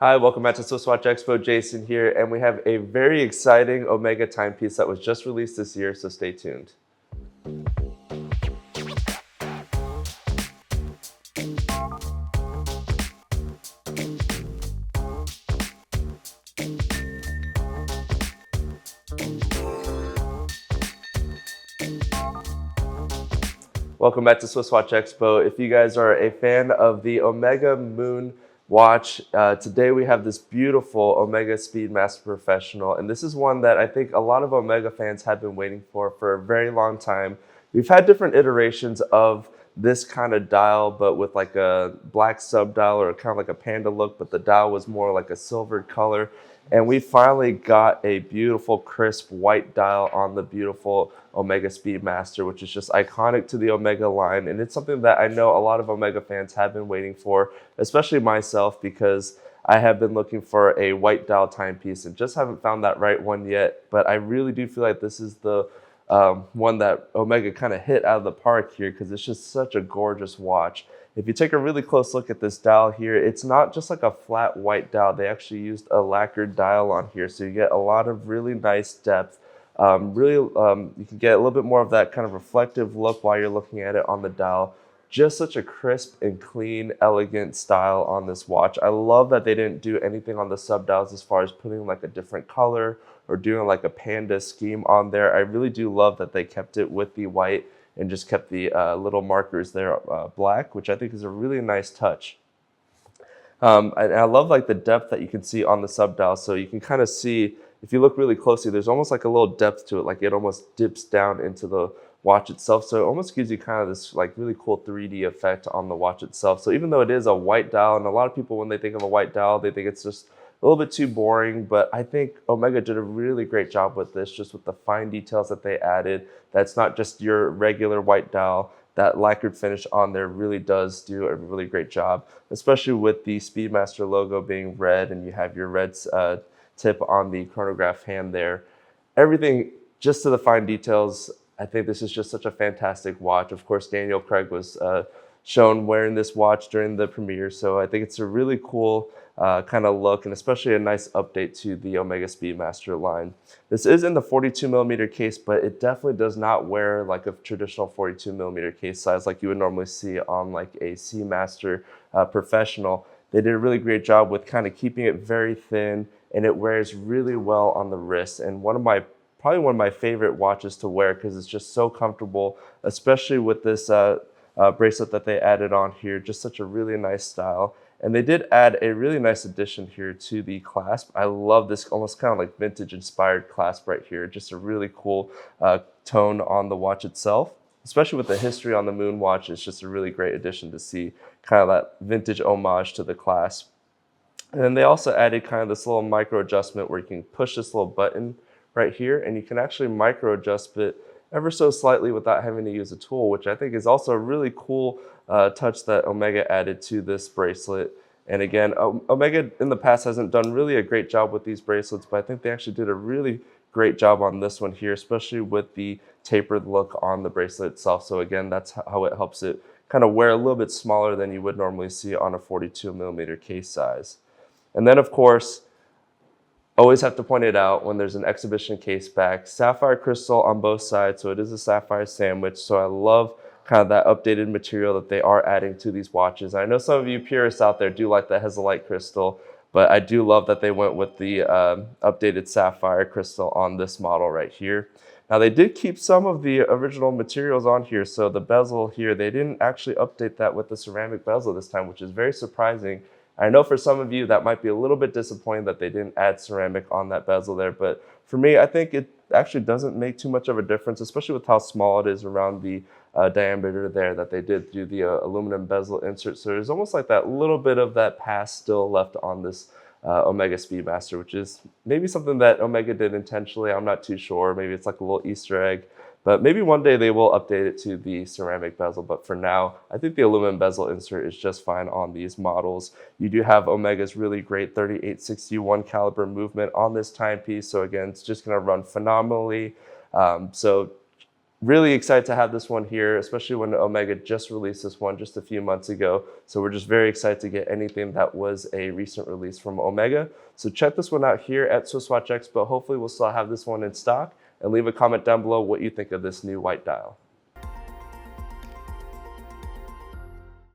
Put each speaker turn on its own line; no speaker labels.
Hi, welcome back to SwissWatchExpo. Jason here, and we have a very exciting Omega timepiece that was just released this year, so stay tuned. Welcome back to SwissWatchExpo. If you guys are a fan of the Omega Moonwatch, today we have this beautiful Omega Speedmaster Professional, and this is one that I think a lot of Omega fans have been waiting for a very long time. We've had different iterations of this kind of dial, but with like a black subdial or kind of like a panda look, but the dial was more like a silvered color. And we finally got a beautiful, crisp white dial on the beautiful Omega Speedmaster, which is just iconic to the Omega line. And it's something that I know a lot of Omega fans have been waiting for, especially myself, because I have been looking for a white dial timepiece and just haven't found that right one yet. But I really do feel like this is the one that Omega kind of hit out of the park here, because it's just such a gorgeous watch. If you take a really close look at this dial here, it's not just like a flat white dial. They actually used a lacquered dial on here, so you get a lot of really nice depth. You can get a little bit more of that kind of reflective look while you're looking at it on the dial. Just such a crisp and clean, elegant style on this watch. I love that they didn't do anything on the subdials as far as putting like a different color or doing like a panda scheme on there. I really do love that they kept it with the white and just kept the little markers there black, which I think is a really nice touch. And I love like the depth that you can see on the subdial. So you can kind of see, if you look really closely, there's almost like a little depth to it, like it almost dips down into the watch itself. So it almost gives you kind of this like really cool 3D effect on the watch itself. So even though it is a white dial, and a lot of people when they think of a white dial, they think it's just a little bit too boring, but I think Omega did a really great job with this, just with the fine details that they added. That's not just your regular white dial. That lacquered finish on there really does do a really great job, especially with the Speedmaster logo being red and you have your red tip on the chronograph hand there. Everything just to the fine details. I think this is just such a fantastic watch. Of course, Daniel Craig was shown wearing this watch during the premiere, so I think it's a really cool kind of look, and especially a nice update to the Omega Speedmaster line. This is in the 42mm case, but it definitely does not wear like a traditional 42mm case size like you would normally see on like a Seamaster Professional. They did a really great job with kind of keeping it very thin, and it wears really well on the wrist, and probably one of my favorite watches to wear because it's just so comfortable, especially with this bracelet that they added on here. Just such a really nice style. And they did add a really nice addition here to the clasp. I love this almost kind of like vintage inspired clasp right here. Just a really cool tone on the watch itself, especially with the history on the Moonwatch. It's just a really great addition to see kind of that vintage homage to the clasp. And then they also added kind of this little micro adjustment where you can push this little button right here, and you can actually micro adjust it ever so slightly without having to use a tool, which I think is also a really cool touch that Omega added to this bracelet. And again, Omega in the past hasn't done really a great job with these bracelets, but I think they actually did a really great job on this one here, especially with the tapered look on the bracelet itself. So again, that's how it helps it kind of wear a little bit smaller than you would normally see on a 42mm case size. And then of course, always have to point it out when there's an exhibition case back, sapphire crystal on both sides, so it is a sapphire sandwich. So I love kind of that updated material that they are adding to these watches. I know some of you purists out there do like the Hesalite crystal, but I do love that they went with the updated sapphire crystal on this model right here. Now they did keep some of the original materials on here, so the bezel here, they didn't actually update that with the ceramic bezel this time, which is very surprising. I know for some of you that might be a little bit disappointing that they didn't add ceramic on that bezel there, but for me, I think it actually doesn't make too much of a difference, especially with how small it is around the diameter there, that they did do the aluminum bezel insert. So there's almost like that little bit of that past still left on this Omega Speedmaster, which is maybe something that Omega did intentionally. I'm not too sure. Maybe it's like a little Easter egg. But maybe one day they will update it to the ceramic bezel. But for now, I think the aluminum bezel insert is just fine on these models. You do have Omega's really great 3861 caliber movement on this timepiece. So again, it's just going to run phenomenally. So really excited to have this one here, especially when Omega just released this one just a few months ago. So we're just very excited to get anything that was a recent release from Omega. So check this one out here at SwissWatchExpo. Hopefully we'll still have this one in stock, and leave a comment down below what you think of this new white dial.